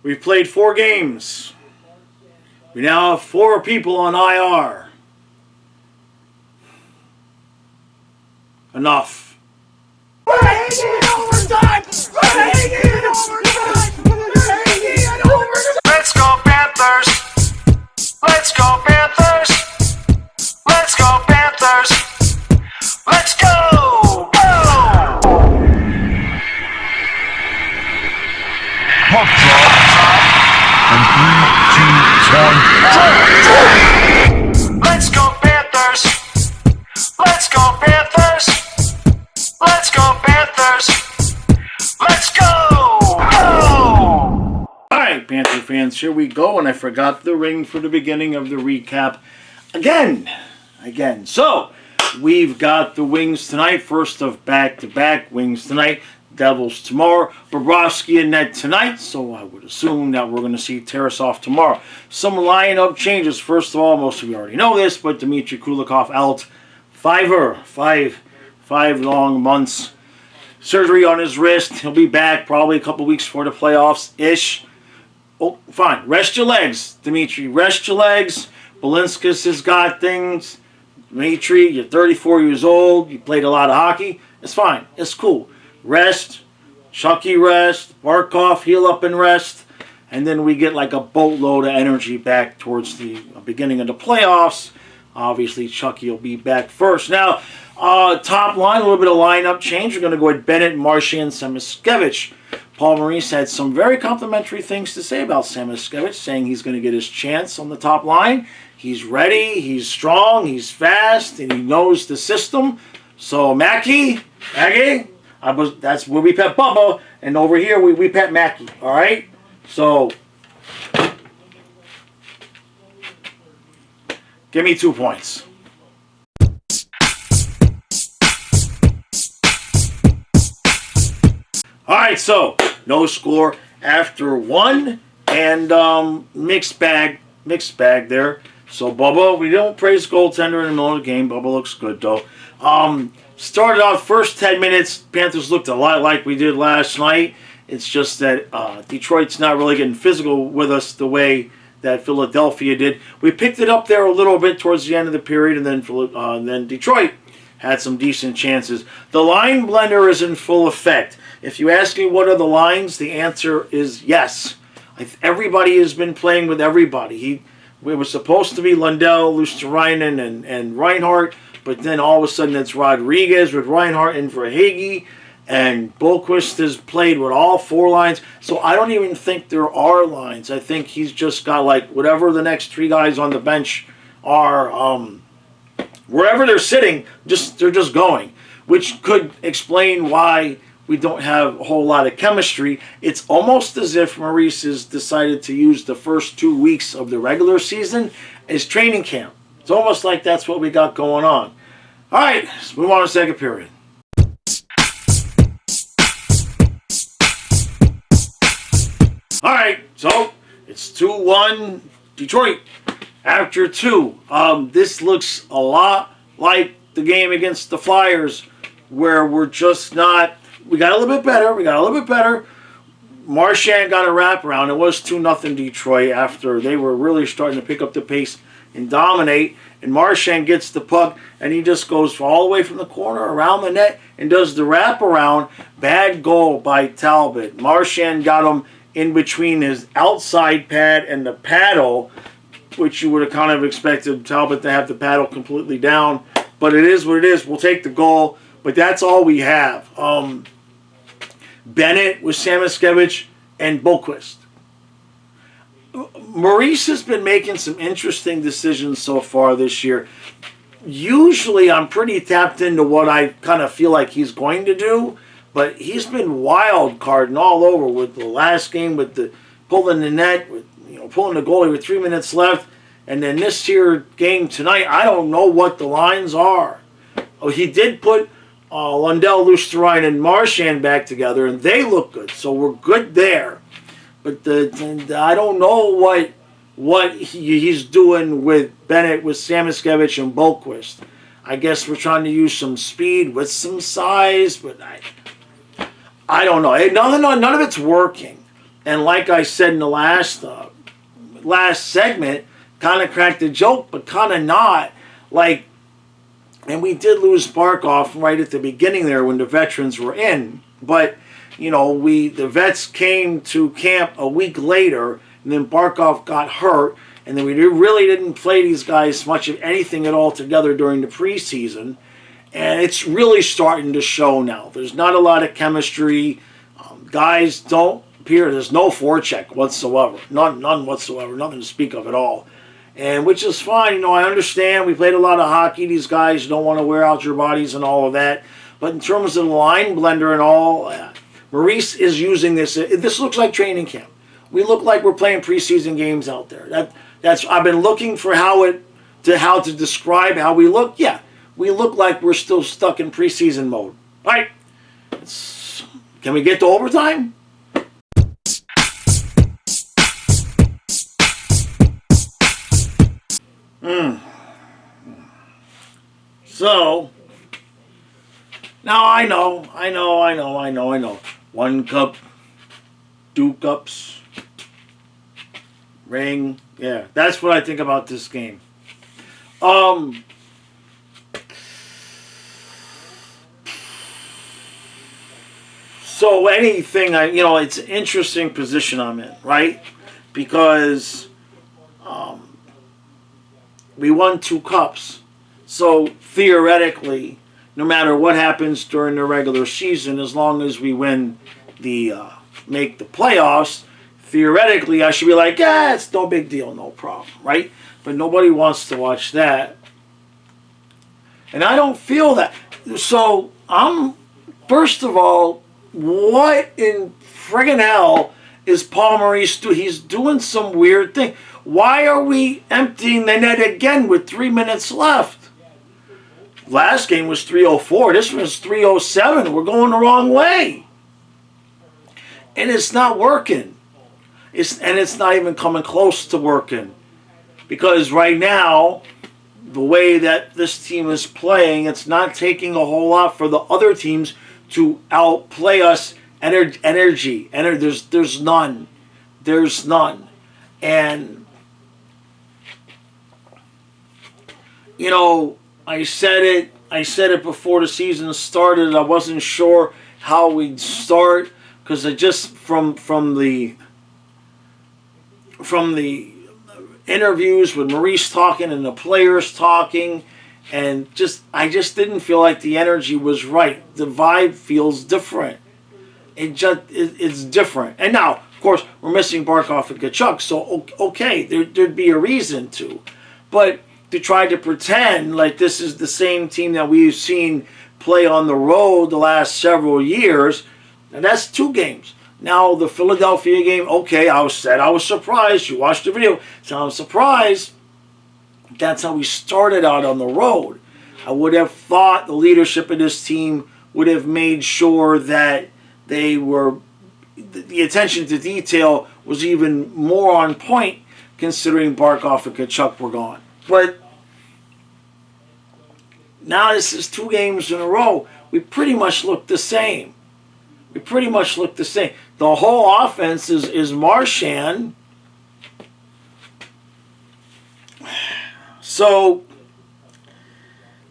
We've played 4 games. We now have 4 people on IR. Enough. We're hanging in overtime! We're hanging in overtime! We're hanging in overtime! Let's go Panthers! Let's go Panthers! Let's go Panthers! Let's go! Go! Puck drop. And 3, 2, 1, Let's go Panthers! Let's go Panthers! Let's go Panthers! Let's go! Go! Alright, Panther fans, here we go. And I forgot the ring for the beginning of the recap. Again. So, we've got the Wings tonight. First of back-to-back Wings tonight. Devils tomorrow. Bobrovsky and net tonight. So I would assume that we're going to see Tarasov tomorrow. Some lineup changes. First of all, most of you already know this, but Dmitry Kulikov out 5 long months. Surgery on his wrist. He'll be back probably a couple weeks before the playoffs-ish. Oh, fine. Rest your legs, Dmitry. Rest your legs. Belinskas has got things. Dmitry, you're 34 years old. You played a lot of hockey. It's fine. It's cool. Rest. Chucky rest. Barkov heal up and rest. And then we get like a boatload of energy back towards the beginning of the playoffs. Obviously, Chucky will be back first. Now, top line, a little bit of lineup change. We're going to go with Bennett, Marchand, Samoskevich. Paul Maurice had some very complimentary things to say about Samoskevich, saying he's going to get his chance on the top line. He's ready, he's strong, he's fast, and he knows the system. So, Maggie, that's where we pet Bubba, and over here we pet Mackie, all right? So, give me 2 points. All right, so no score after 1, and mixed bag there. So Bubba, we don't praise goaltender in the middle of the game. Bubba looks good though. Started off first 10 minutes, Panthers looked a lot like we did last night. It's just that Detroit's not really getting physical with us the way that Philadelphia did. We picked it up there a little bit towards the end of the period, and then Detroit had some decent chances. The line blender is in full effect. If you ask me what are the lines, the answer is yes. Everybody has been playing with everybody. We were supposed to be Lundell, Luosterainen, and Reinhart, but then all of a sudden it's Rodriguez with Reinhart and Verhaeghe, and Bohlquist has played with all 4 lines. So I don't even think there are lines. I think he's just got like whatever the next 3 guys on the bench are, wherever they're sitting, they're just going, which could explain why we don't have a whole lot of chemistry. It's almost as if Maurice has decided to use the first 2 weeks of the regular season as training camp. It's almost like that's what we got going on. All right, let's move on to the second period. All right, so it's 2-1 Detroit after 2. This looks a lot like the game against the Flyers, where we're just not. We got a little bit better. Marchand got a wraparound. It was 2-0 Detroit after they were really starting to pick up the pace and dominate. And Marchand gets the puck, and he just goes all the way from the corner around the net and does the wraparound. Bad goal by Talbot. Marchand got him in between his outside pad and the paddle, which you would have kind of expected Talbot to have the paddle completely down. But it is what it is. We'll take the goal. But that's all we have. Bennett with Samoskevich and Bohlquist. Maurice has been making some interesting decisions so far this year. Usually I'm pretty tapped into what I kind of feel like he's going to do, but he's been wild carding all over with the last game, with the pulling the net, with pulling the goalie with 3 minutes left, and then this here game tonight, I don't know what the lines are. Oh, he did put Lundell, Luosterainen, and Marchand back together, and they look good, so we're good there. But I don't know what he's doing with Bennett, with Samoskevich, and Bohlquist. I guess we're trying to use some speed with some size, but I don't know. None of it's working. And like I said in the last segment, kind of cracked a joke, but kind of not. Like, and we did lose Barkov right at the beginning there when the veterans were in. But, you know, the vets came to camp a week later, and then Barkov got hurt. And then we really didn't play these guys much of anything at all together during the preseason. And it's really starting to show now. There's not a lot of chemistry. Guys don't appear. There's no forecheck whatsoever. None whatsoever. Nothing to speak of at all. And which is fine. You know, I understand. We played a lot of hockey. These guys don't want to wear out your bodies and all of that. But in terms of the line blender and all, Maurice is using this. This looks like training camp. We look like we're playing preseason games out there. I've been looking for how to describe how we look. Yeah, we look like we're still stuck in preseason mode. All right. Can we get to overtime? So, now I know. 1 cup, 2 cups, ring. Yeah, that's what I think about this game. So anything, it's an interesting position I'm in, right? Because we won 2 cups. So theoretically, no matter what happens during the regular season, as long as we win make the playoffs, theoretically I should be like, yeah, it's no big deal, no problem, right? But nobody wants to watch that. And I don't feel that. So first of all, what in friggin' hell is Paul Maurice doing? He's doing some weird thing. Why are we emptying the net again with 3 minutes left? Last game was 3:04. This was 3:07. We're going the wrong way. And it's not working. It's not even coming close to working. Because right now, the way that this team is playing, it's not taking a whole lot for the other teams to outplay us. Energy. There's none. There's none. And, you know, I said it before the season started. I wasn't sure how we'd start because I just from the interviews with Maurice talking and the players talking, and I just didn't feel like the energy was right. The vibe feels different. It's different. And now, of course, we're missing Barkov and Kachuk, so okay, there'd be a reason to, but to try to pretend like this is the same team that we've seen play on the road the last several years, and that's 2 games. Now, the Philadelphia game, okay, I was surprised. You watched the video, so I'm surprised. That's how we started out on the road. I would have thought the leadership of this team would have made sure that the attention to detail was even more on point considering Barkov and Kachuk were gone. But now this is 2 games in a row. We pretty much look the same. The whole offense is Marchand. So,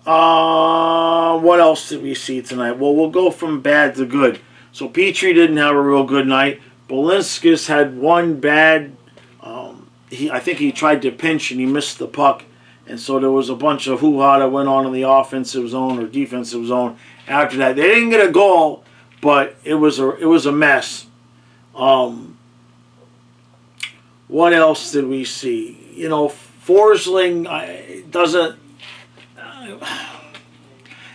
what else did we see tonight? Well, we'll go from bad to good. So Petrie didn't have a real good night. Balinskis had one bad. I think he tried to pinch and he missed the puck, and so there was a bunch of hoo-ha that went on in the offensive zone or defensive zone. After that, they didn't get a goal, but it was a mess. What else did we see? You know, Forsling doesn't.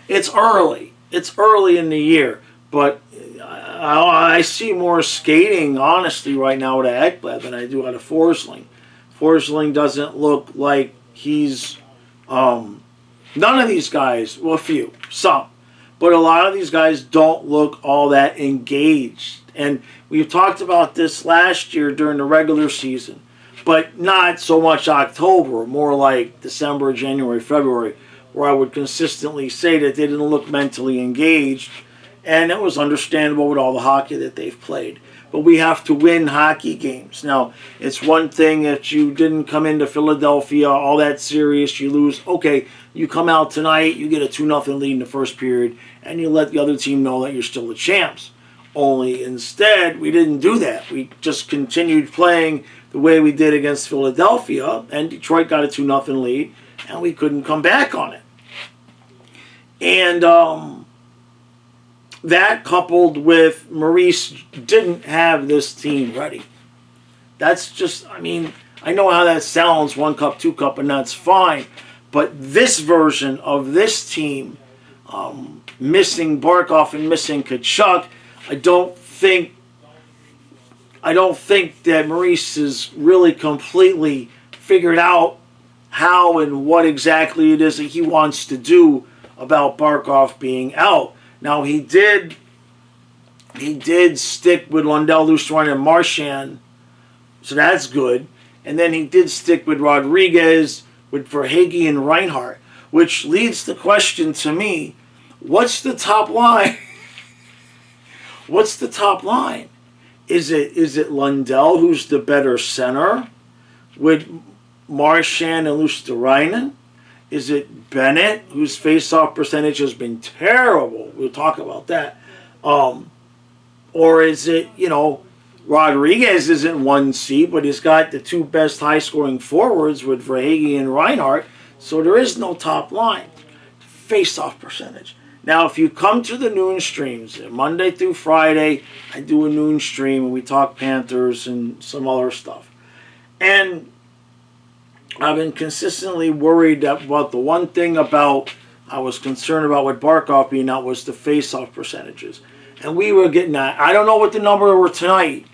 It's early. It's early in the year, but I see more skating, honestly, right now with Ekblad than I do out of Forsling. Forsling doesn't look like he's. None of these guys, well, a few, some, but a lot of these guys don't look all that engaged. And we've talked about this last year during the regular season, but not so much October, more like December, January, February, where I would consistently say that they didn't look mentally engaged, and it was understandable with all the hockey that they've played. but we have to win hockey games. Now, it's one thing if you didn't come into Philadelphia all that serious, you lose. Okay, you come out tonight, you get a 2-0 lead in the first period, and you let the other team know that you're still the champs. Only instead, we didn't do that. We just continued playing the way we did against Philadelphia, and Detroit got a 2-0 lead, and we couldn't come back on it. And that coupled with Maurice didn't have this team ready. That's just, I mean, I know how that sounds, 1 cup, 2 cup, and that's fine. But this version of this team, missing Barkov and missing Tkachuk, I don't think that Maurice has really completely figured out how and what exactly it is that he wants to do about Barkov being out. Now, he did stick with Lundell, Lustein, and Marchand, so that's good. And then he did stick with Rodriguez, with Verhaeghe and Reinhart, which leads the question to me, what's the top line? What's the top line? Is it Lundell, who's the better center, with Marchand and Lustein? Is it Bennett, whose face-off percentage has been terrible? We'll talk about that. Or is it, Rodriguez isn't 1C, but he's got the 2 best high-scoring forwards with Verhaeghe and Reinhart, so there is no top line. Face-off percentage. Now, if you come to the noon streams, Monday through Friday, I do a noon stream, and we talk Panthers and some other stuff. And I've been consistently worried about the one thing I was concerned about with Barkov being out was the face-off percentages. And we were getting that. I don't know what the number were tonight,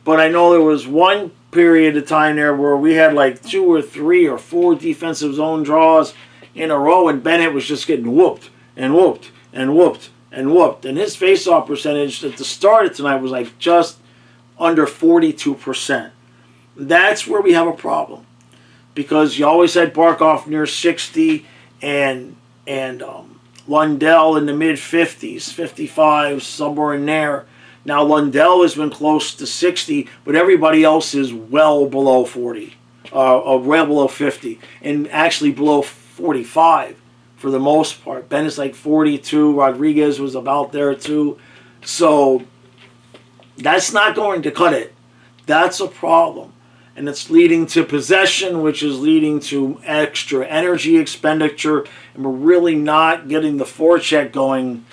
but I know there was one period of time there where we had like 2 or 3 or 4 defensive zone draws in a row, and Bennett was just getting whooped and whooped and whooped and whooped. And his face-off percentage at the start of tonight was like just under 42%. That's where we have a problem. Because you always had Barkov near 60 and Lundell in the mid-50s, 55, somewhere in there. Now Lundell has been close to 60, but everybody else is well below 40, well below 50, and actually below 45 for the most part. Ben is like 42, Rodriguez was about there too. So that's not going to cut it. That's a problem. And it's leading to possession, which is leading to extra energy expenditure, and we're really not getting the forecheck going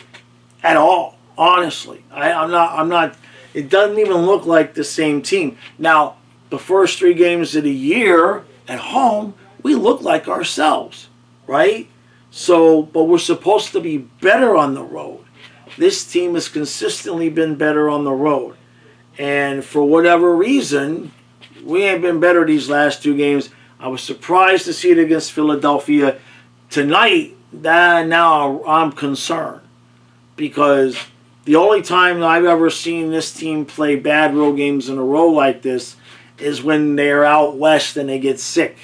at all. Honestly, I'm not. It doesn't even look like the same team. Now, the first 3 games of the year at home, we look like ourselves, right? So, but we're supposed to be better on the road. This team has consistently been better on the road, and for whatever reason, we ain't been better these last 2 games. I was surprised to see it against Philadelphia tonight. Now I'm concerned because the only time I've ever seen this team play bad road games in a row like this is when they're out west and they get sick.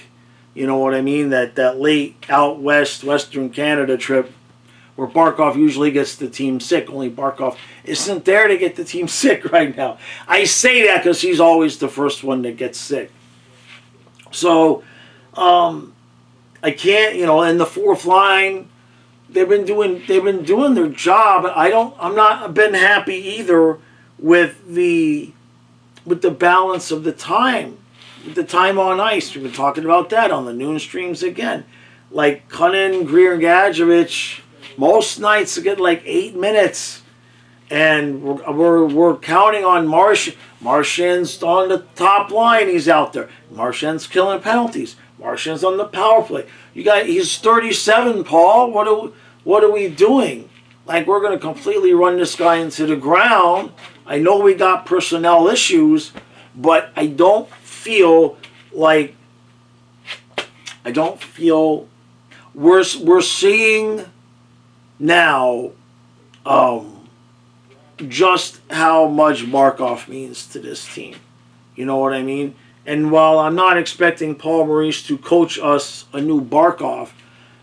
You know what I mean? That late out west, Western Canada trip where Barkov usually gets the team sick. Only Barkov isn't there to get the team sick right now. I say that because he's always the first one that gets sick. So, I can't, and the 4th line, they've been doing their job. I'm not been happy either with the balance of the time, with the time on ice. We've been talking about that on the noon streams again. Like Cunnin, Greer, Gadjevich, most nights to get like 8 minutes, and we're counting on Marchand's on the top line. He's out there. Marchand's killing penalties. Marchand's on the power play. He's 37, Paul. What are we doing? Like, we're going to completely run this guy into the ground. I know we got personnel issues, but I don't feel we're seeing now just how much Barkov means to this team. You know what I mean? And while I'm not expecting Paul Maurice to coach us a new Barkov,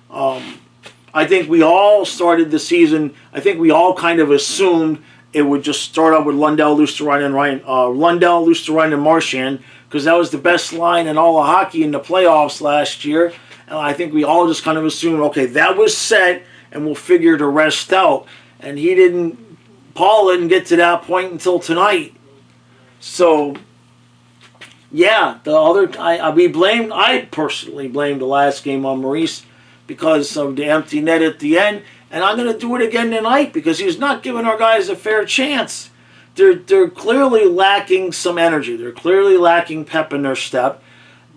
I think we all started the season, I think we all kind of assumed it would just start out with Lundell, Lusterine, and Marchand, because that was the best line in all of hockey in the playoffs last year. And I think we all just kind of assumed, okay, that was set, and we'll figure the rest out. And Paul didn't get to that point until tonight. So, yeah, I personally blamed the last game on Maurice because of the empty net at the end. And I'm going to do it again tonight because he's not giving our guys a fair chance. They're clearly lacking some energy. They're clearly lacking pep in their step.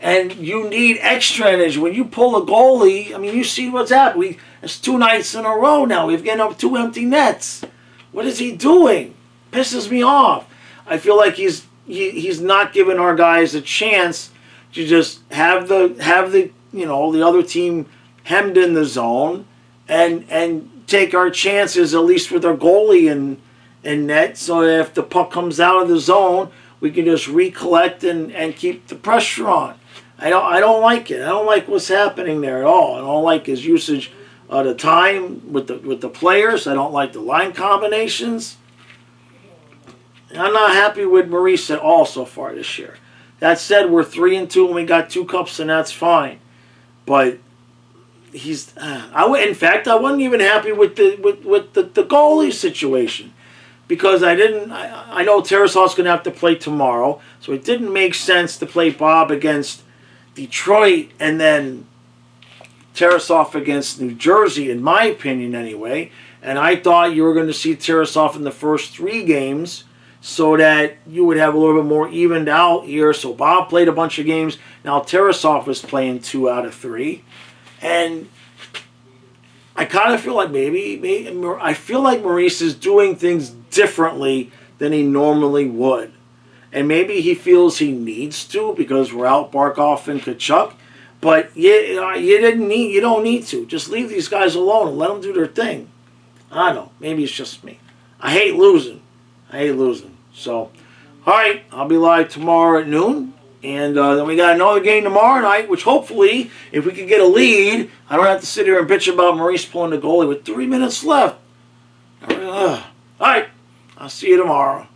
And you need extra energy. When you pull a goalie, I mean, you see what's happened. It's 2 nights in a row now. We've given up 2 empty nets. What is he doing? Pisses me off. I feel like he's not giving our guys a chance to just have the other team hemmed in the zone and take our chances, at least with our goalie in net, so that if the puck comes out of the zone, we can just recollect and keep the pressure on. I don't like it. I don't like what's happening there at all. I don't like his usage of the time with the players. I don't like the line combinations. I'm not happy with Maurice at all so far this year. That said, we're 3-2 and we got 2 cups, and that's fine. But I wasn't even happy with the goalie situation, because I know Tarasov's going to have to play tomorrow, so it didn't make sense to play Bob against Detroit and then Tarasov against New Jersey, in my opinion anyway. And I thought you were going to see Tarasov in the first 3 games so that you would have a little bit more evened out here. So Bob played a bunch of games. Now Tarasov is playing 2 out of 3. And I kind of feel like I feel like Maurice is doing things differently than he normally would. And maybe he feels he needs to because we're out Barkov and Kachuk. But you don't need to. Just leave these guys alone and let them do their thing. I don't know. Maybe it's just me. I hate losing. So, all right. I'll be live tomorrow at noon. And then we got another game tomorrow night, which hopefully, if we can get a lead, I don't have to sit here and bitch about Maurice pulling the goalie with 3 minutes left. All right. I'll see you tomorrow.